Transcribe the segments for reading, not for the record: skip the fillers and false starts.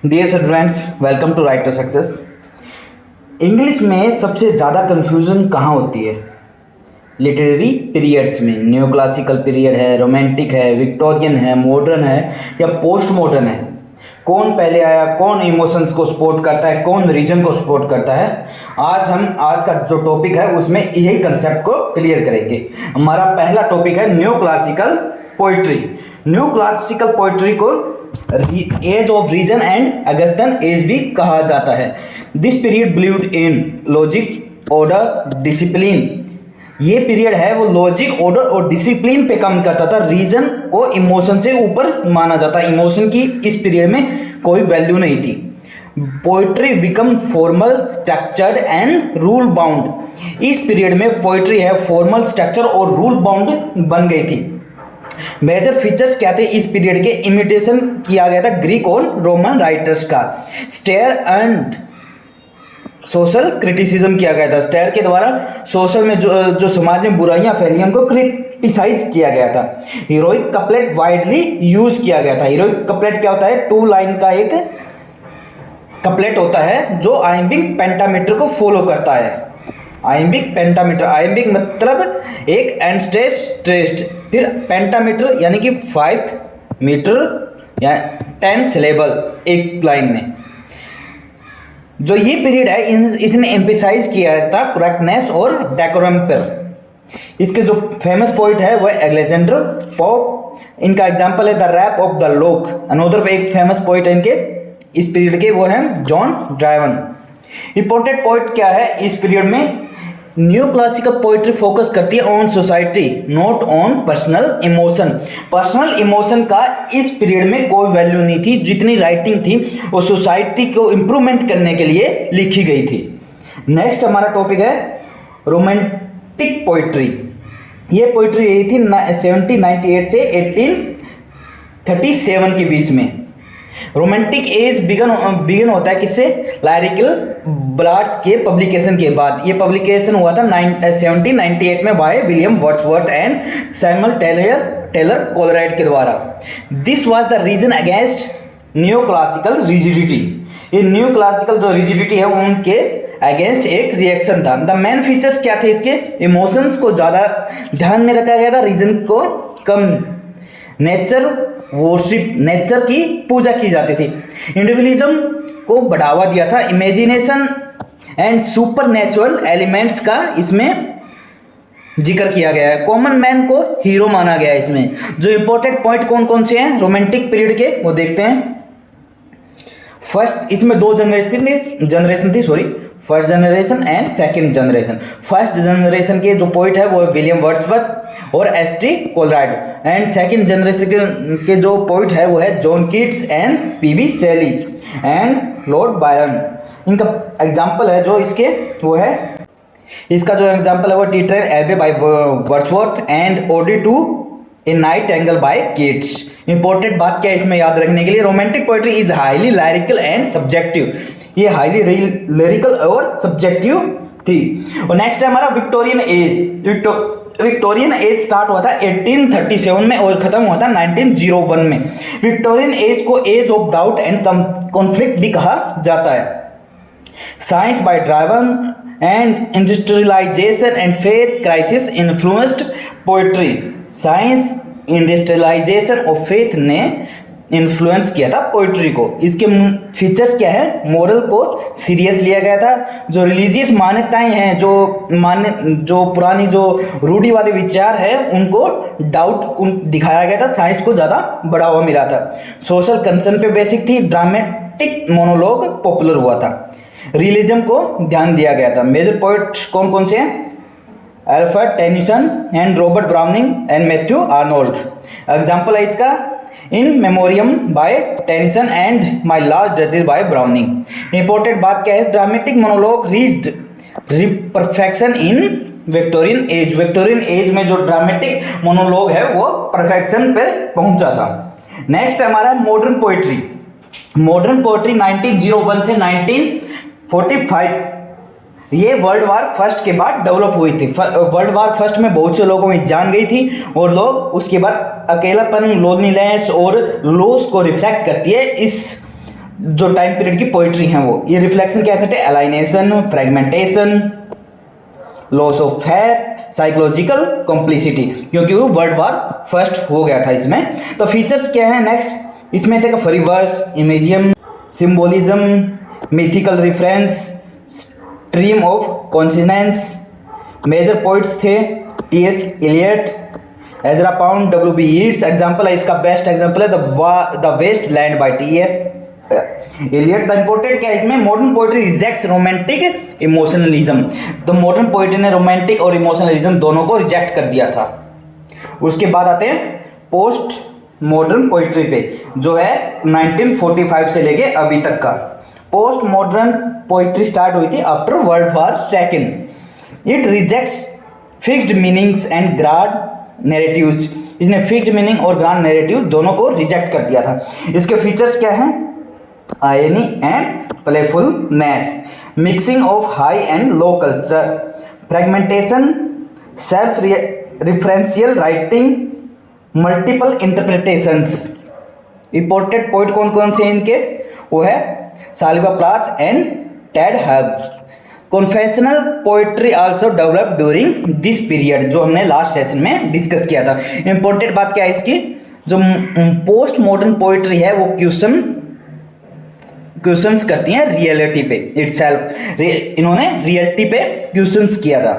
Dear students, welcome to right to success. English में सबसे ज़्यादा कन्फ्यूज़न कहाँ होती है? लिटरेरी पीरियड्स में। न्यू क्लासिकल पीरियड है, रोमांटिक है, विक्टोरियन है, मॉडर्न है या पोस्ट मॉडर्न है। कौन पहले आया, कौन इमोशंस को सपोर्ट करता है, कौन रीजन को सपोर्ट करता है। आज का जो टॉपिक है उसमें यही कंसेप्ट को क्लियर करेंगे। हमारा पहला टॉपिक है new classical poetry. New classical poetry को age of reason and Augustan age भी कहा जाता है। This period believed in logic, order, discipline. ये पीरियड है वो लॉजिक, ऑर्डर और डिसिप्लिन पे काम करता था। रीजन को इमोशन से ऊपर माना जाता। इमोशन की इस पीरियड में कोई वैल्यू नहीं थी। Poetry become formal, structured and rule bound. इस पीरियड में पोइट्री है फॉर्मल, स्ट्रक्चर और रूल बाउंड बन गई थी। मेजर फीचर्स क्या थे इस पीरियड के? इमिटेशन किया गया था ग्रीक और रोमन राइटर्स का। स्टेयर एंड सोशल क्रिटिसिज्म किया गया था। स्टेयर के द्वारा सोशल में जो समाज में बुराइयां फैली उनको क्रिटिसाइज किया गया था। हीरोइक कपलेट वाइडली यूज किया गया था। हीरोइक कपलेट क्या होता है? 2 लाइन का एक कपलेट होता है जो आइम्बिक पेंटामीटर को फॉलो करता है। आइम्बिक पेंटामीटर, आइम्बिक मतलब एक एंड स्ट्रेस्ड, फिर पेंटामीटर यानी कि 5 मीटर या 10 सिलेबल एक लाइन में। जो ये पीरियड है इसने एम्फेसाइज किया था करेक्टनेस और डेकोरम पर। इसके जो फेमस पोइट है वो अलेक्जेंडर पोप। इनका एग्जांपल है द रैप ऑफ द लोक। अनोदर एक फेमस पोइट है इनके इस पीरियड के, वो है जॉन ड्राइवन। इंपॉर्टेंट पॉइंट क्या है इस पीरियड में? न्यू क्लासिकल पोइट्री फोकस करती है on society, not on personal emotion. Personal emotion का इस पीरियड में कोई वैल्यू नहीं थी। जितनी राइटिंग थी वो सोसाइटी को इम्प्रूवमेंट करने के लिए लिखी गई थी। नेक्स्ट हमारा टॉपिक है रोमांटिक पोइट्री। ये पोइट्री यही थी 1798 से 1837 के बीच में। रोमांटिक एज बिगन होता है किससे? लाइरिकल बलाड्स के पब्लिकेशन के बाद। ये पब्लिकेशन हुआ था 1798 में by William Wordsworth and Samuel Taylor Coleridge के द्वारा। This was the reason against new classical rigidity. ये न्यू क्लासिकल जो रिजिडिटी है उनके अगेंस्ट एक रिएक्शन था। द मेन फीचर्स क्या थे इसके? इमोशंस को ज़्यादा ध्यान में रखा गया था, रीजन को कम। नेचर वर्शिप, नेचर की पूजा की जाती थी। इंडिविजुअलिज्म को बढ़ावा दिया था। Imagination and super natural elements का इसमें जिक्र किया गया है। कॉमन मैन को हीरो माना गया है इसमें। जो इंपॉर्टेंट पॉइंट कौन कौन से हैं रोमांटिक पीरियड के वो देखते हैं। फर्स्ट, इसमें 2 जनरेशन थी first generation and second generation. First generation के जो पोइट है वो विलियम वर्ड्सवर्थ और S T. Coleridge and second generation के जो पोइट है वो है John Keats and P B. Shelley and Lord Byron. इनका एग्जाम्पल है जो इसके वो है, इसका जो एग्जाम्पल है वो Tintern Abbey by Wordsworth and ode to a nightingale by Keats. Important बात क्या है इसमें याद रखने के लिए? Romantic poetry is highly lyrical and subjective. ये हाईली लिरिकल और सब्जेक्टिव थी। और नेक्स्ट है हमारा Victorian age. Victorian age start हुआ था 1837 में और खत्म हुआ था 1901 में। विक्टोरियन एज को age of doubt and conflict भी कहा जाता है। Science by driven and industrialisation and faith crisis influenced poetry. Science, industrialisation और फेथ ने इन्फ्लुएंस किया था पोइट्री को। इसके फीचर्स क्या है? मोरल को सीरियस लिया गया था। जो रिलीजियस मान्यताएं हैं, जो पुरानी जो रूढ़िवादी विचार है उनको दिखाया गया था। साइंस को ज़्यादा बढ़ावा मिला था। सोशल कंसर्न पे बेसिक थी। ड्रामेटिक मोनोलॉग पॉपुलर हुआ था। रियलिज्म को ध्यान दिया गया था। मेजर पोइट्स कौन कौन से हैं? Alfred Tennyson and Robert Browning and Matthew Arnold. Example है इसका in memoriam by Tennyson and my last duchess by Browning. Important बात क्या है? Dramatic monologue reached perfection in Victorian age. Victorian age में जो ड्रामेटिक मोनोलॉग है वो perfection पर पहुंचा था। नेक्स्ट हमारा मॉडर्न पोइट्री। मॉडर्न पोइट्री 1901 से 1945 ये वर्ल्ड वार फर्स्ट के बाद डेवलप हुई थी। वर्ल्ड वार फर्स्ट में बहुत से लोगों की जान गई थी और लोग उसके बाद अकेलापन, लोनलीनेस और लॉस को रिफ्लेक्ट करती है इस जो टाइम पीरियड की पोइट्री हैं वो। ये रिफ्लेक्शन क्या करते हैं? Alienation, fragmentation, loss of faith, psychological complicity, क्योंकि वो वर्ल्ड वॉर फर्स्ट हो गया था इसमें। तो फीचर्स क्या है नेक्स्ट? इसमें थे free verse, imagism, symbolism, mythical reference, stream of consciousness. Major poets थे T S. Eliot, Ezra Pound, W B. Yeats. Example है इसका, बेस्ट एग्जाम्पल है the waste land by T S. Eliot. The important क्या है इसमें? Modern poetry rejects romantic emotionalism. तो modern poetry ने romantic और इमोशनलिज्म दोनों को रिजेक्ट कर दिया था। उसके बाद आते हैं पोस्ट मॉडर्न पोइट्री पे, जो है 1945 से लेके अभी तक का। पोस्ट मॉडर्न पोइट्री स्टार्ट हुई थी after world war second. It rejects fixed meanings and grand narratives. इसने फिक्स्ड मीनिंग और ग्रांड नैरेटिव दोनों को रिजेक्ट कर दिया था। इसके फीचर्स क्या हैं? Irony and playfulness, mixing of high and low culture, fragmentation, self referential writing, multiple interpretations. Important point कौन कौन से इनके? वो है Sylvia Plath and Ted Hughes. Confessional poetry also develop during this period, जो हमने लास्ट सेशन में discuss किया था। इंपॉर्टेंट बात क्या है इसकी? जो पोस्ट मॉडर्न पोइट्री है वो क्वेश्चंस करती हैं रियलिटी पे इटसेल्फ। इन्होंने रियलिटी पे क्वेश्चंस किया था।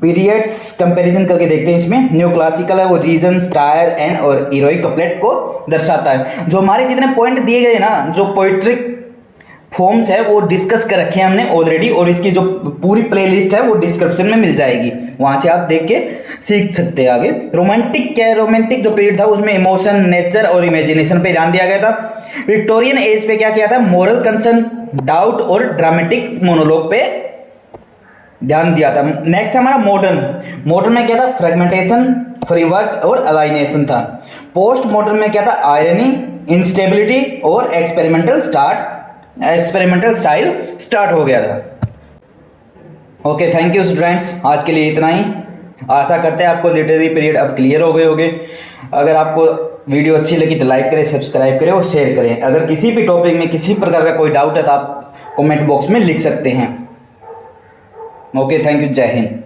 पीरियड्स कंपैरिजन करके देखते हैं इसमें। न्यू क्लासिकल है वो रीजन, स्टाइल एंड और हीरोइक कपलेट को दर्शाता है। जो हमारे जितने पॉइंट दिए गए ना, जो पोइट्रिक फॉर्म्स है वो डिस्कस कर रखे हैं हमने ऑलरेडी, और इसकी जो पूरी प्लेलिस्ट है वो डिस्क्रिप्शन में मिल जाएगी, वहां से आप देख के सीख सकते हैं आगे। रोमांटिक क्या है? रोमांटिक जो पीरियड था उसमें इमोशन, नेचर और इमेजिनेशन पे ध्यान दिया गया था। विक्टोरियन एज पे क्या किया था? मोरल कंसर्न, डाउट और ड्रामेटिक मोनोलॉग पे ध्यान दिया था। नेक्स्ट हमारा मॉडर्न। मॉडर्न में क्या था? फ्रेगमेंटेशन, फ्री वर्स और अलाइनेशन था। पोस्ट मॉडर्न में क्या था? आयरनी, इंस्टेबिलिटी और एक्सपेरिमेंटल स्टाइल स्टार्ट हो गया था। ओके, थैंक यू स्टूडेंट्स, आज के लिए इतना ही। आशा करते हैं आपको लिटरेरी पीरियड अब क्लियर हो गए होंगे। अगर आपको वीडियो अच्छी लगी तो लाइक करें, सब्सक्राइब करें और शेयर करें। अगर किसी भी टॉपिक में किसी प्रकार का कोई डाउट है तो आप कमेंट बॉक्स में लिख सकते हैं। ओके, थैंक यू, जय हिंद।